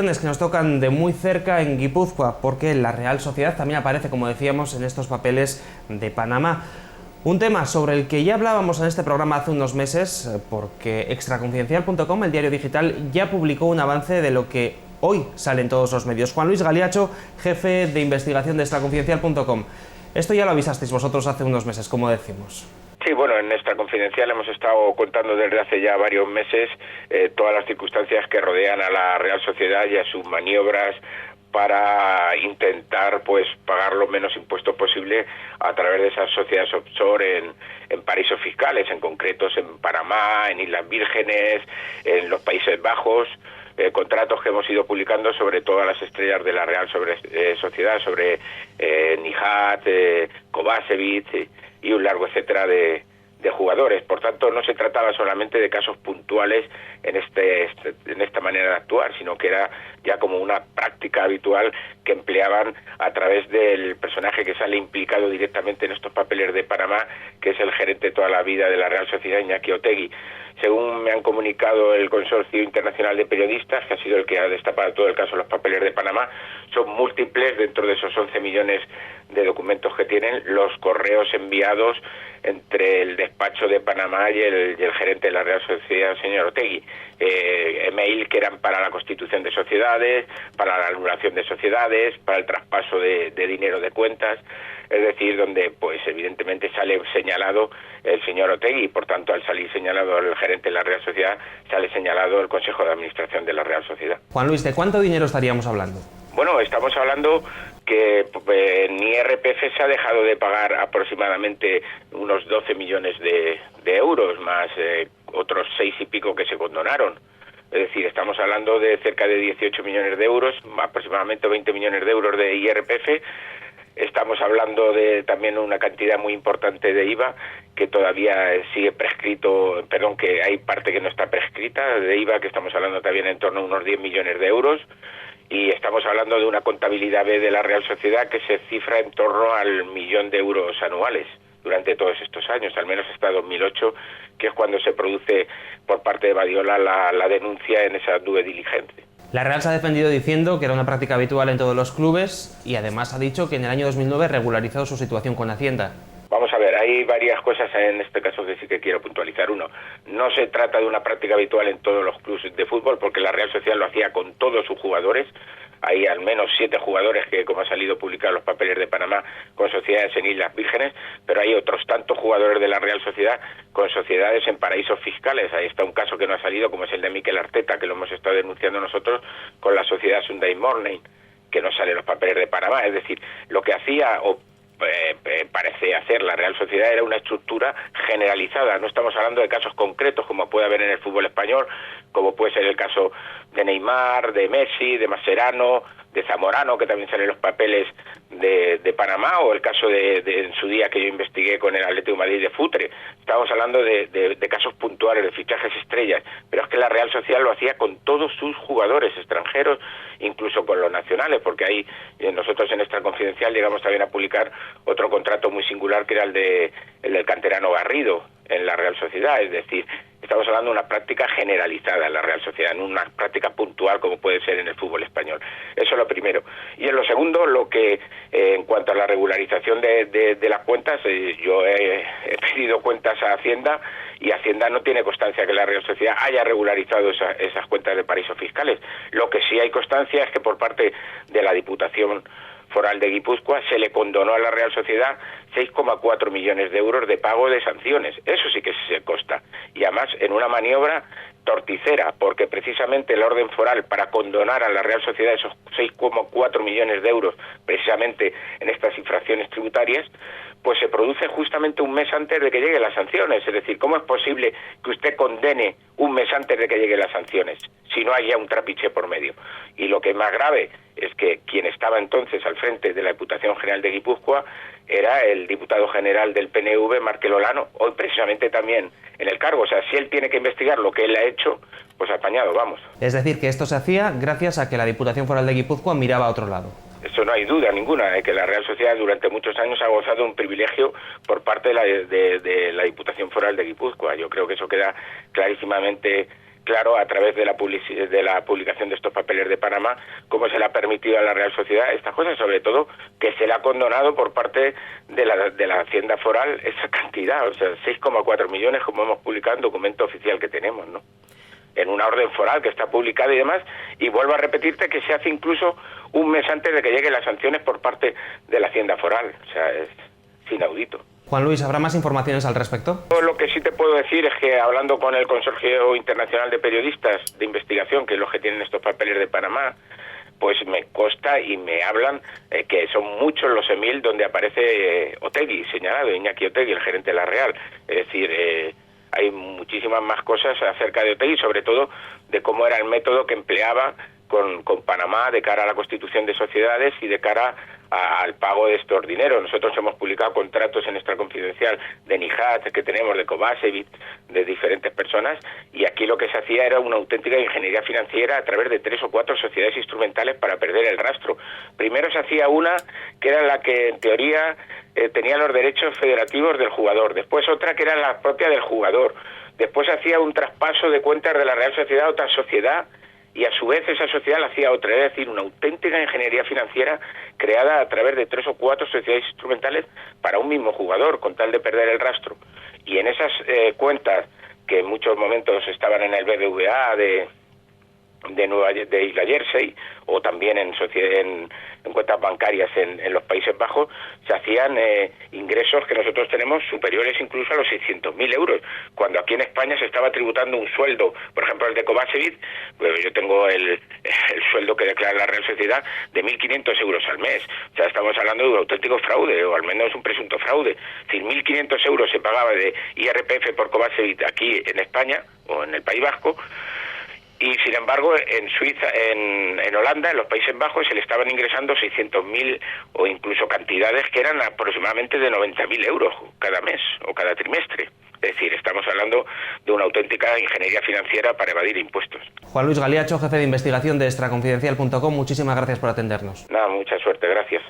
Que nos tocan de muy cerca en Guipúzcoa, porque la Real Sociedad también aparece, como decíamos, en estos papeles de Panamá. Un tema sobre el que ya hablábamos en este programa hace unos meses, porque extraconfidencial.com, el diario digital, ya publicó un avance de lo que hoy sale en todos los medios. Juan Luis Galiacho, jefe de investigación de extraconfidencial.com. Esto ya lo avisasteis vosotros hace unos meses, como decimos. Sí, bueno, en Extra Confidencial hemos estado contando desde hace ya varios meses todas las circunstancias que rodean a la Real Sociedad y a sus maniobras para intentar pagar lo menos impuestos posible a través de esas sociedades offshore en paraísos fiscales, en concretos en Panamá, en Islas Vírgenes, en los Países Bajos. Contratos que hemos ido publicando sobre todas las estrellas de la Real Sociedad, sobre Nihat, Kovacevic y un largo etcétera de jugadores. Por tanto, no se trataba solamente de casos puntuales en esta manera de actuar, sino que era ya como una práctica habitual que empleaban a través del personaje que sale implicado directamente en estos papeles de Panamá, que es el gerente toda la vida de la Real Sociedad, Iñaki Otegi. Según me han comunicado el Consorcio Internacional de Periodistas, que ha sido el que ha destapado todo el caso de los papeles de Panamá, son múltiples dentro de esos 11 millones de documentos que tienen los correos enviados entre el despacho de Panamá y el gerente de la Real Sociedad, el señor Otegi. Email que eran para la constitución de sociedades, para la anulación de sociedades, para el traspaso de dinero de cuentas, es decir, donde evidentemente sale señalado el señor Otegi y por tanto al salir señalado el gerente de la Real Sociedad sale señalado el Consejo de Administración de la Real Sociedad. Juan Luis, ¿de cuánto dinero estaríamos hablando? Bueno, estamos hablando que en IRPF se ha dejado de pagar aproximadamente unos 12 millones de euros, más otros 6 y pico que se condonaron. Es decir, estamos hablando de cerca de 18 millones de euros, aproximadamente 20 millones de euros de IRPF. Estamos hablando de también una cantidad muy importante de IVA que todavía sigue prescrito, que hay parte que no está prescrita de IVA, que estamos hablando también en torno a unos 10 millones de euros. Y estamos hablando de una contabilidad B de la Real Sociedad que se cifra en torno al 1.000.000 de euros anuales durante todos estos años, al menos hasta 2008, que es cuando se produce por parte de Badiola la denuncia en esa due diligence. La Real se ha defendido diciendo que era una práctica habitual en todos los clubes y además ha dicho que en el año 2009 ha regularizado su situación con Hacienda. Vamos a ver, hay varias cosas en este caso que sí que quiero puntualizar. Uno, no se trata de una práctica habitual en todos los clubes de fútbol, porque la Real Sociedad lo hacía con todos sus jugadores. Hay al menos 7 jugadores que, como ha salido publicado los papeles de Panamá, con sociedades en Islas Vírgenes, pero hay otros tantos jugadores de la Real Sociedad con sociedades en paraísos fiscales. Ahí está un caso que no ha salido, como es el de Mikel Arteta, que lo hemos estado denunciando nosotros con la sociedad Sunday Morning, que no sale en los papeles de Panamá. Es decir, lo que hacía parece hacer la Real Sociedad era una estructura generalizada. No estamos hablando de casos concretos como puede haber en el fútbol español, como puede ser el caso de Neymar, de Messi, de Mascherano, de Zamorano, que también salen los papeles de Panamá, o el caso de en su día que yo investigué con el Atlético de Madrid de Futre. Estamos hablando de casos puntuales, de fichajes estrellas, pero es que la Real Sociedad lo hacía con todos sus jugadores extranjeros, incluso con los nacionales, porque ahí nosotros en Extra Confidencial llegamos también a publicar otro contrato muy singular que era el del canterano Garrido en la Real Sociedad. Es decir, estamos hablando de una práctica generalizada en la Real Sociedad, en una práctica puntual como puede ser en el fútbol español. Eso es lo primero. Y en lo segundo, lo que en cuanto a la regularización de las cuentas, yo he pedido cuentas a Hacienda y Hacienda no tiene constancia que la Real Sociedad haya regularizado esas cuentas de paraísos fiscales. Lo que sí hay constancia es que por parte de la Diputación Foral de Guipúzcoa se le condonó a la Real Sociedad 6,4 millones de euros de pago de sanciones. Eso sí que se consta. Y además en una maniobra torticera, porque precisamente el orden foral para condonar a la Real Sociedad esos 6,4 millones de euros precisamente en estas infracciones tributarias, pues se produce justamente un mes antes de que lleguen las sanciones. Es decir, ¿cómo es posible que usted condene un mes antes de que lleguen las sanciones si no haya un trapiche por medio? Y lo que es más grave es que quien estaba entonces al frente de la Diputación General de Guipúzcoa era el diputado general del PNV, Markel Olano, hoy precisamente también en el cargo. O sea, si él tiene que investigar lo que él ha hecho, pues apañado, vamos. Es decir, que esto se hacía gracias a que la Diputación Foral de Guipúzcoa miraba a otro lado. Eso no hay duda ninguna, de que la Real Sociedad durante muchos años ha gozado un privilegio por parte de la Diputación Foral de Guipúzcoa. Yo creo que eso queda clarísimamente claro, a través de la publicación de estos papeles de Panamá, cómo se le ha permitido a la Real Sociedad estas cosas, sobre todo que se le ha condonado por parte de la Hacienda Foral esa cantidad, o sea, 6,4 millones, como hemos publicado en documento oficial que tenemos, ¿no? En una orden foral que está publicada y demás, y vuelvo a repetirte que se hace incluso un mes antes de que lleguen las sanciones por parte de la Hacienda Foral, o sea, es inaudito. Juan Luis, ¿habrá más informaciones al respecto? Lo que sí te puedo decir es que hablando con el Consorcio Internacional de Periodistas de Investigación, que es los que tienen estos papeles de Panamá, pues me consta y me hablan que son muchos los emails donde aparece Otegi, señalado, Iñaki Otegi, el gerente de la Real. Es decir, hay muchísimas más cosas acerca de Otegi, sobre todo de cómo era el método que empleaba con Panamá de cara a la constitución de sociedades y de cara al pago de estos dineros. Nosotros hemos publicado contratos en Extra Confidencial de Nijat, que tenemos de Kovacevic, de diferentes personas, y aquí lo que se hacía era una auténtica ingeniería financiera a través de 3 o 4 sociedades instrumentales para perder el rastro. Primero se hacía una que era la que en teoría tenía los derechos federativos del jugador, después otra que era la propia del jugador, después hacía un traspaso de cuentas de la Real Sociedad a otra sociedad, y a su vez esa sociedad la hacía otra, es decir, una auténtica ingeniería financiera creada a través de 3 o 4 sociedades instrumentales para un mismo jugador, con tal de perder el rastro. Y en esas cuentas, que en muchos momentos estaban en el BBVA de Isla Jersey, o también en cuentas bancarias en los Países Bajos, se hacían ingresos que nosotros tenemos superiores incluso a los 600.000 euros, cuando aquí en España se estaba tributando un sueldo, por ejemplo el de Kovacevic, pues yo tengo el sueldo que declara la Real Sociedad de 1.500 euros al mes, o sea, estamos hablando de un auténtico fraude, o al menos un presunto fraude. Es decir, 1.500 euros se pagaba de IRPF por Kovacevic aquí en España, o en el País Vasco, y sin embargo en Suiza, en Holanda, en los Países Bajos, se le estaban ingresando 600.000 o incluso cantidades que eran aproximadamente de 90.000 euros cada mes o cada trimestre. Es decir, estamos hablando de una auténtica ingeniería financiera para evadir impuestos. Juan Luis Galiacho, jefe de investigación de extraconfidencial.com, muchísimas gracias por atendernos. Nada, mucha suerte, gracias.